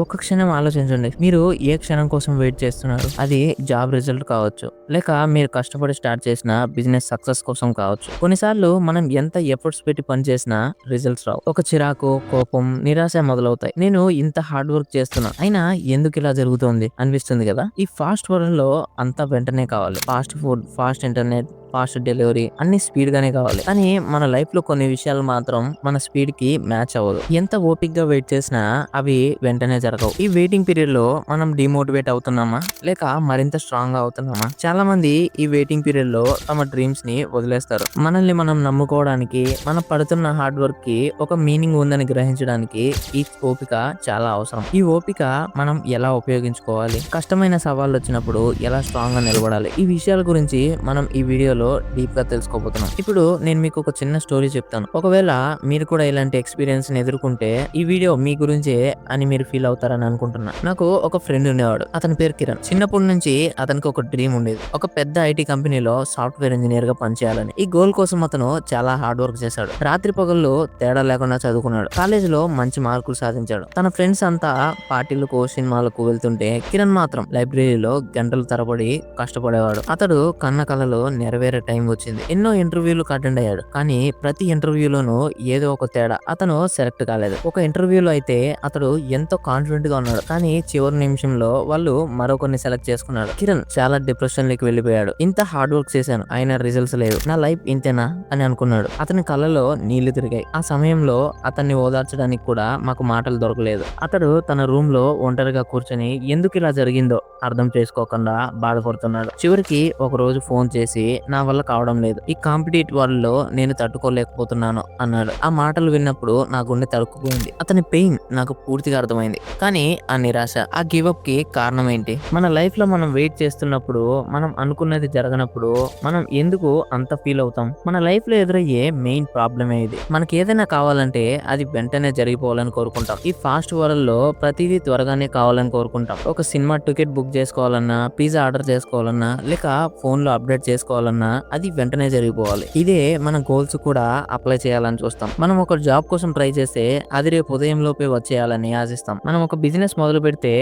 ఒక్క క్షణం ఆలోచించండి. మీరు ఏ క్షణం కోసం వెయిట్ చేస్తున్నారు? అది జాబ్ రిజల్ట్ కావచ్చు. లేక మీరు కష్టపడి స్టార్ట్ చేసిన బిజినెస్ సక్సెస్ కోసం కావచ్చు. కొన్నిసార్లు మనం ఎంత ఎఫర్ట్స్ పెట్టి పని చేసినా రిజల్ట్స్ రావు. ఒక చిరాకు, కోపం, నిరాశ మొదలవుతాయి. నేను ఇంత హార్డ్ వర్క్ చేస్తున్నా, అయినా ఎందుకు ఇలా జరుగుతోంది అనిపిస్తుంది కదా! ఈ ఫాస్ట్ వరల్డ్ లో అంతా వెంటనే కావాలి. Fast food, fast internet, fast delivery అన్ని స్పీడ్ గానే కావాలి. కానీ మన లైఫ్ లో కొన్ని విషయాలు మాత్రం మన స్పీడ్ కి మ్యాచ్ అవ్వదు. ఎంత ఓపిక్ గా వెయిట్ చేసినా అవి వెంటనే జరగవు. ఈ వెయిటింగ్ పీరియడ్ లో మనం డిమోటివేట్ అవుతున్నామా లేక మరింత స్ట్రాంగ్ గా అవుతున్నామా? చాలా మంది ఈ వెయిటింగ్ పీరియడ్ లో తమ డ్రీమ్స్ ని వదిలేస్తారు. మనల్ని మనం నమ్ముకోవడానికి, మనం పడుతున్న హార్డ్ వర్క్ కి ఒక మీనింగ్ ఉందని గ్రహించడానికి ఈ ఓపిక చాలా అవసరం. ఈ ఓపిక మనం ఎలా ఉపయోగించుకోవాలి, కష్టమైన సవాళ్ళు వచ్చినప్పుడు ఎలా స్ట్రాంగ్ గా నిలబడాలి, ఈ విషయాల గురించి మనం ఈ వీడియోలో డీప్ గా తెలుసుకోబోతున్నాం. ఇప్పుడు నేను మీకు ఒక చిన్న స్టోరీ చెప్తాను. ఒకవేళ మీరు కూడా ఇలాంటి ఎక్స్పీరియన్స్ ని ఎదుర్కొంటే ఈ వీడియో మీ గురించే అని మీరు ఫీల్ అవుతారని అనుకుంటున్నా. నాకు ఒక ఫ్రెండ్ ఉండేవాడు. అతని పేరు కిరణ్. చిన్నప్పటి నుంచి అతనికి ఒక డ్రీమ్ ఉండేది. ఒక పెద్ద ఐటీ కంపెనీలో సాఫ్ట్వేర్ ఇంజనీర్ గా పనిచేయాలని. ఈ గోల్ కోసం అతను చాలా హార్డ్ వర్క్ చేశాడు. రాత్రి పగళ్ళు తేడా లేకుండా చదువుకున్నాడు. కాలేజీలో మంచి మార్కులు సాధించాడు. తన ఫ్రెండ్స్ అంతా పార్టీలకు, సినిమాలకు వెళ్తుంటే కిరణ్ మాత్రం లైబ్రరీలో గంటల తరబడి కష్టపడేవాడు. అతడు కన్న కలలు నెరవేరే టైం వచ్చింది. ఎన్నో ఇంటర్వ్యూలకు అటెండ్ అయ్యాడు. కానీ ప్రతి ఇంటర్వ్యూలోనూ ఏదో ఒక తేడా. అతను సెలెక్ట్ కాలేదు. ఒక ఇంటర్వ్యూలో అయితే అతడు ఎంతో కాన్ఫిడెంట్ గా ఉన్నాడు. కానీ చివరి నిమిషంలో వాళ్ళు మరొకరిని సెలెక్ట్ చేసుకున్నాడు. కిరణ్ చాలా డిప్రెషన్ లోకి వెళ్ళిపోయాడు. ఇంత హార్డ్ వర్క్ చేశాను, అయినా రిజల్ట్స్ లేవు. నా లైఫ్ ఇంతేనా అని అనుకున్నాడు. అతని కళ్ళలో నీళ్లు తిరిగాయి. ఆ సమయంలో అతన్ని ఓదార్చడానికి కూడా మాకు మాటలు దొరకలేదు. అతడు తన రూమ్ లో ఒంటరిగా కూర్చొని ఎందుకు ఇలా జరిగిందో అర్థం చేసుకోకుండా బాధపడుతున్నాడు. చివరికి ఒక రోజు ఫోన్ చేసి నా వల్ల కావడం లేదు, ఈ కాంపిటేటివ్ వరల్డ్ లో నేను తట్టుకోలేకపోతున్నాను అన్నాడు. ఆ మాటలు విన్నప్పుడు నా గుండె తడుక్కుపోయింది. అతని పెయిన్ నాకు పూర్తిగా అర్థమైంది. కానీ ఆ నిరాశ, ఆ గివప్ కి కారణం ఏంటి? మన లైఫ్ లో మనం వెయిట్ చేస్తున్నప్పుడు, మనం అనుకున్నది జరగనప్పుడు మనం ఎందుకు అంత ఫీల్ అవుతాం? మన లైఫ్ లో ఎదురయ్యే మెయిన్ ప్రాబ్లమే ఇది. మనకి ఏదైనా కావాలంటే అది వెంటనే జరిగిపోవాలని కోరుకుంటాం. ఈ ఫాస్ట్ వరల్డ్ లో ప్రతిదీ త్వరగానే కావాలని కోరుకుంటాం. ఒక సినిమా టికెట్ బుక్ చేసుకోవాలన్నా, పిజ్జా ఆర్డర్ చేసుకోవాలన్నా, లేక ఫోన్ లో అప్డేట్ చేసుకోవాలన్నా అది వెంటనే జరిగిపోవాలి. ఇదే మన గోల్స్ కూడా అప్లై చేయాలని చూస్తాం. మనం ఒక జాబ్ కోసం ట్రై చేస్తే అది రేపు ఉదయం లోపే వచ్చేయాలని ఆశిస్తాం. మనం ఒక బిజినెస్ మొదలు పెడితే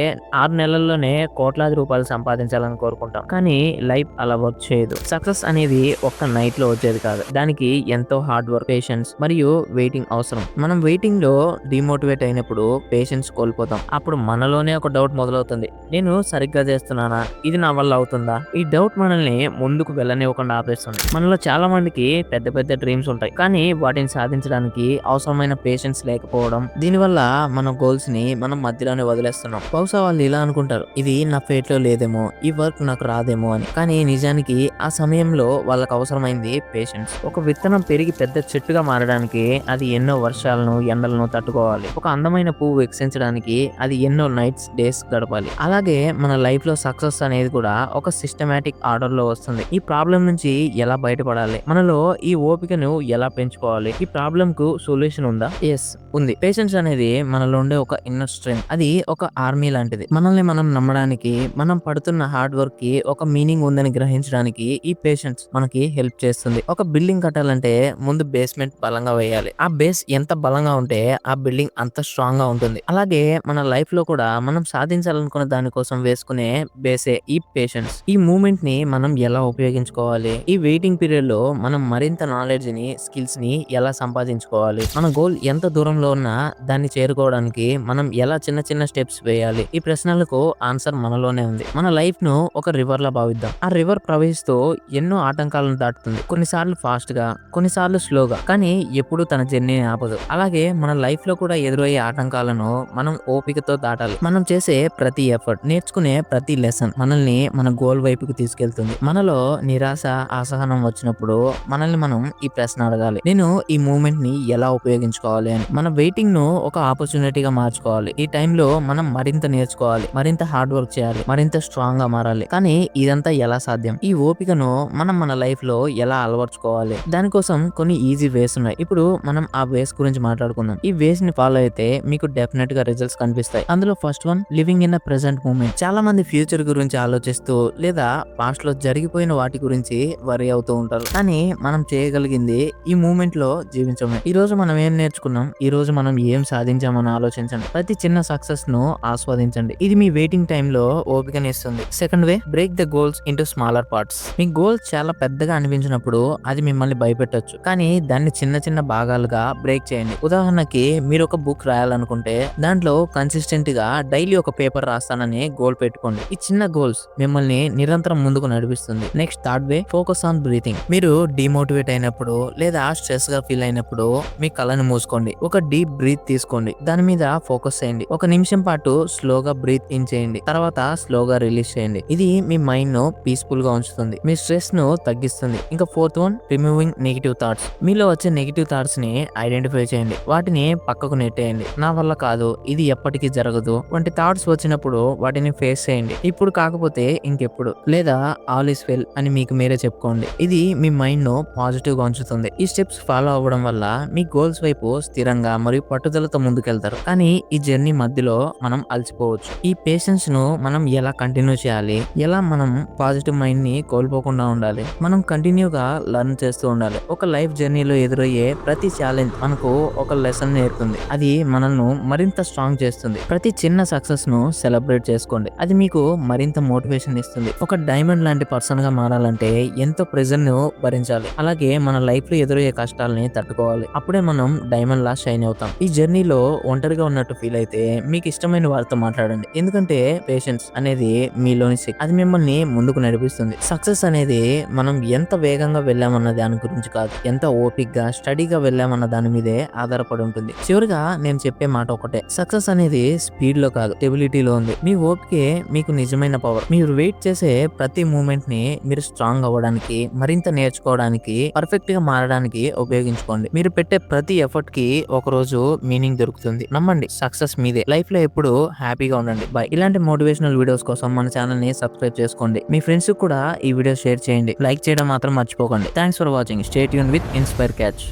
6 నెలల్లోనే కోట్లాది రూపాయలు సంపాదించాలని కోరుకుంటాం. కానీ లైఫ్ అలా వర్క్ చేయదు. సక్సెస్ అనేది ఒక్క నైట్ లో వచ్చేది కాదు. దానికి ఎంతో హార్డ్ వర్క్, పేషెన్స్ మరియు వెయిటింగ్ అవసరం. మనం వెయిటింగ్ లో డిమోటివేట్ అయినప్పుడు పేషెన్స్ కోల్పోతాం. అప్పుడు మనలోనే ఒక డౌట్ మొదలవుతుంది. నేను సరిగ్గా చేస్తున్నానా? ఇది నా వల్ల అవుతుందా? ఈ డౌట్ మనల్ని ముందుకు వెళ్ళనివ్వకుండా ఆపేస్తుంది. మనలో చాలా మందికి పెద్ద పెద్ద డ్రీమ్స్ ఉంటాయి. కానీ వాటిని సాధించడానికి అవసరమైన పేషెన్స్ లేకపోవడం, దీనివల్ల మన గోల్స్ ని మనం మధ్యలోనే వదిలేస్తున్నాం. బహుశా వాళ్ళు ఇలా అనుకుంటారు, ఇది నా ఫేట్ లో లేదేమో, ఈ వర్క్ నాకు రాదేమో అని. కానీ నిజానికి ఆ సమయంలో వాళ్ళకి అవసరమైంది పేషెన్స్. ఒక విత్తనం పెరిగి పెద్ద చెట్టుగా మారడానికి అది ఎన్నో వర్షాలను, ఎండలను తట్టుకోవాలి. ఒక అందమైన పువ్వు వికసించడానికి అది ఎన్నో నైట్స్, డేస్ గడపాలి. అలాగే మన లైఫ్ లో సక్సెస్ అనేది కూడా ఒక సిస్టమాటిక్ ఆర్డర్ లో వస్తుంది. ఈ ప్రాబ్లం నుంచి ఎలా బయటపడాలి, మనలో ఈ ఓపికను ఎలా పెంచుకోవాలి, ఈ ప్రాబ్లం కు సొల్యూషన్ ఉందా? ఎస్, ఉంది. పేషెన్స్ అనేది మనలో ఉండే ఒక ఇన్నర్ స్ట్రెంగ్త్. అది ఒక ఆర్మీ లాంటిది. మనల్ని మనం నమ్మడానికి, మనం పడుతున్న హార్డ్ వర్క్ కి ఒక మీనింగ్ ఉందని గ్రహించడానికి ఈ పేషెన్స్ మనకి హెల్ప్ చేస్తుంది. ఒక బిల్డింగ్ కట్టాలంటే ముందు బేస్మెంట్ బలంగా వేయాలి. ఆ బేస్ ఎంత బలంగా ఉంటే ఆ బిల్డింగ్ అంత స్ట్రాంగ్ గా ఉంటుంది. అలాగే మన లైఫ్ లో కూడా మనం సాధించాలనుకున్న దానికోసం వేసుకునే బేసే ఈ పేషెన్స్. ఈ మూమెంట్ ని మనం ఎలా ఉపయోగించుకోవాలి, ఈ వెయిటింగ్ పీరియడ్ లో మనం మరింత నాలెడ్జ్ ని, స్కిల్స్ ని ఎలా సంపాదించుకోవాలి, మన గోల్ ఎంత దూరంలో ఉన్నా దాన్ని చేరుకోవడానికి మనం ఎలా చిన్న చిన్న స్టెప్స్ వేయాలి, ఈ ప్రశ్నలకు ఆన్సర్ మనలోనే ఉంది. మన లైఫ్ ను ఒక రివర్ లా భావిద్దాం. ఆ రివర్ ప్రవహిస్తూ ఎన్నో ఆటంకాలను దాటుతుంది. కొన్నిసార్లు ఫాస్ట్ గా, కొన్నిసార్లు స్లోగా, కానీ ఎప్పుడు తన జర్నీని ఆపదు. అలాగే మన లైఫ్ లో కూడా ఎదురయ్యే ఆటంకాలను మనం ఓపికతో దాటాలి. మనం చేసే ప్రతి ఎఫర్ట్, నేర్చుకునే ప్రతి లెసన్ మనల్ని మన గోల్ వైపుకి తీసుకెళ్తుంది. మనలో నిరాశ, అసహనం వచ్చినప్పుడు మనల్ని మనం ఈ ప్రశ్న అడగాలి, నేను ఈ మూమెంట్ ని ఎలా ఉపయోగించుకోవాలి అని. మన వెయిటింగ్ ను ఒక ఆపర్చునిటీగా మార్చుకోవాలి. ఈ టైంలో మనం మరింత నేర్చుకోవాలి, మరింత హార్డ్ వర్క్ చేయాలి, మరింత స్ట్రాంగ్ గా మారాలి. కానీ ఇదంతా ఎలా సాధ్యం? ఈ ఓపికను మనం మన లైఫ్ లో ఎలా అలవర్చుకోవాలి? దానికోసం కొన్ని ఈజీ వేస్ ఉన్నాయి. ఇప్పుడు మనం ఆ వేస్ గురించి మాట్లాడుకుందాం. ఈ వేస్ ని ఫాలో అయితే మీకు డెఫినెట్ గా రిజల్ట్స్ కనిపిస్తాయి. అందులో first one, living in a present moment. చాలా మంది ఫ్యూచర్ గురించి ఆలోచిస్తూ లేదా పాస్ట్ లో జరిగిపోయిన వాటి గురించి వరి అవుతూ ఉంటారు. కానీ మనం చేయగలిగింది ఈ మూమెంట్ లో జీవించడమే. ఈ రోజు మనం ఏం నేర్చుకున్నాం, ఈ రోజు మనం ఏం సాధించామని ఆలోచించండి. ప్రతి చిన్న సక్సెస్ ను ఆస్వాదించండి. ఇది మీ వెయిటింగ్ టైమ్ లో ఓపికనిస్తుంది. Second way, break the goals into smaller parts. మీ గోల్స్ చాలా పెద్దగా అనిపించినప్పుడు అది మిమ్మల్ని భయపెట్టొచ్చు, కానీ దాన్ని చిన్న చిన్న భాగాలుగా బ్రేక్ చేయండి. ఉదాహరణకి మీరు ఒక బుక్ రాయాలనుకుంటే దాంట్లో కన్సిస్టెంట్ గా డైలీ ఒక పేపర్ రాస్తానని గోల్ పెట్టుకోండి. ఈ చిన్న గోల్స్ మిమ్మల్ని నిరంతరం ముందుకు నడిపిస్తుంది. Next, third way, focus on breathing. మీరు డిమోటివేట్ అయినప్పుడు లేదా స్ట్రెస్ గా ఫీల్ అయినప్పుడు మీ కళ్ళని మూసుకోండి. ఒక డీప్ బ్రీత్ తీసుకోండి. దాని మీద ఫోకస్ చేయండి. ఒక నిమిషం పాటు స్లోగా బ్రీత్ ఇన్ చేయండి, తర్వాత స్లోగా రిలీజ్ చేయండి. ఇది మీ మైండ్ ను పీస్ఫుల్ గా ఉంచుతుంది, మీ స్ట్రెస్ ను తగ్గిస్తుంది. ఇంకా fourth one, removing negative thoughts. మీలో వచ్చే నెగిటివ్ థాట్స్ ని ఐడెంటిఫై చేయండి, వాటిని పక్కకు నెట్టేయండి. నా వల్ల కాదు, ఇది ఎప్పటికీ జరగదు వంటి థాట్స్ వచ్చినప్పుడు వాటిని ఫేస్ చేయండి. ఇప్పుడు కాకపోతే ఇంకెప్పుడు, లేదా ఆల్ ఇస్ వెల్ అని మీకు మీరే చెప్పుకోండి. ఇది మీ మైండ్ ను పాజిటివ్ గా ఉంచుతుంది. ఈ స్టెప్స్ ఫాలో అవ్వడం వల్ల మీ గోల్స్ వైపు స్థిరంగా మరియు పట్టుదలతో ముందుకెళ్తారు. కానీ ఈ జర్నీ మధ్యలో మనం అలసిపోవచ్చు. ఈ పేషెన్స్ ను మనం ఎలా కంటిన్యూ చేయాలి, ఎలా మనం పాజిటివ్ మైండ్ ని కోల్పోకుండా ఉండాలి, మనం కంటిన్యూగా లర్న్ చేస్తూ ఉండాలి. ఒక లైఫ్ జర్నీలో ఎదురయ్యే ప్రతి ఛాలెంజ్ మనకు ఒక లెసన్ నేర్పుతుంది. అది మనల్ని మరింత స్ట్రాంగ్ చేస్తుంది. ప్రతి చిన్న సక్సెస్ ను సెలబ్రేట్ చేసుకోండి, అది మీకు మరింత మోటివేషన్ ఇస్తుంది. ఒక డైమండ్ లాంటి పర్సన్ గా మారాలంటే ఎంతో ప్రెజర్ ను భరించాలి, అలాగే మన లైఫ్ లో ఎదురయ్యే కష్టాలని తట్టుకోవాలి. అప్పుడే మనం డైమండ్ లా షైన్ అవుతాం. ఈ జర్నీలో ఒంటరిగా ఉన్నట్టు ఫీల్ అయితే మీకు ఇష్టమైన వారితో మాట్లాడండి, ఎందుకంటే పేషెన్స్ అనేది మీలోని శక్తి, అది మిమ్మల్ని ముందుకు నడిపిస్తుంది. సక్సెస్ అనేది మనం ఎంత వేగంగా వెళ్ళామన్న దాని గురించి కాదు, ఎంత ఓపిక్గా స్టడీగా వెళ్ళామన్న దాని మీదే ఆధారపడి ఉంటుంది. చివరిగా నేను చెప్పే మాట ఒకటే, సక్సెస్ అనేది స్పీడ్ లో కాదు, స్టెబిలిటీలో ఉంది. మీ ఓపికే మీకు నిజమైన పవర్. మీరు వెయిట్ చేసే ప్రతి మూమెంట్ ని మీరు స్ట్రాంగ్ అవ్వడానికి, మరింత నేర్చుకోవడానికి, పర్ఫెక్ట్ గా మారడానికి ఉపయోగించుకోండి. మీరు పెట్టే ప్రతి ఎఫర్ట్ కి ఒక రోజు మీనింగ్ దొరుకుతుంది. నమ్మండి, సక్సెస్ మీదే. లైఫ్ లో ఎప్పుడు హ్యాపీగా ఉండండి. బై. ఇలాంటి మోటివేషనల్ వీడియోస్ కోసం మన ఛానల్ ని సబ్స్క్రైబ్ చేసుకోండి. మీ ఫ్రెండ్స్ కూడా ఈ వీడియో షేర్ చేయండి. లైక్ చేయడం మాత్రం మర్చిపోకండి. Thanks for watching. Stay tune with inspire catch.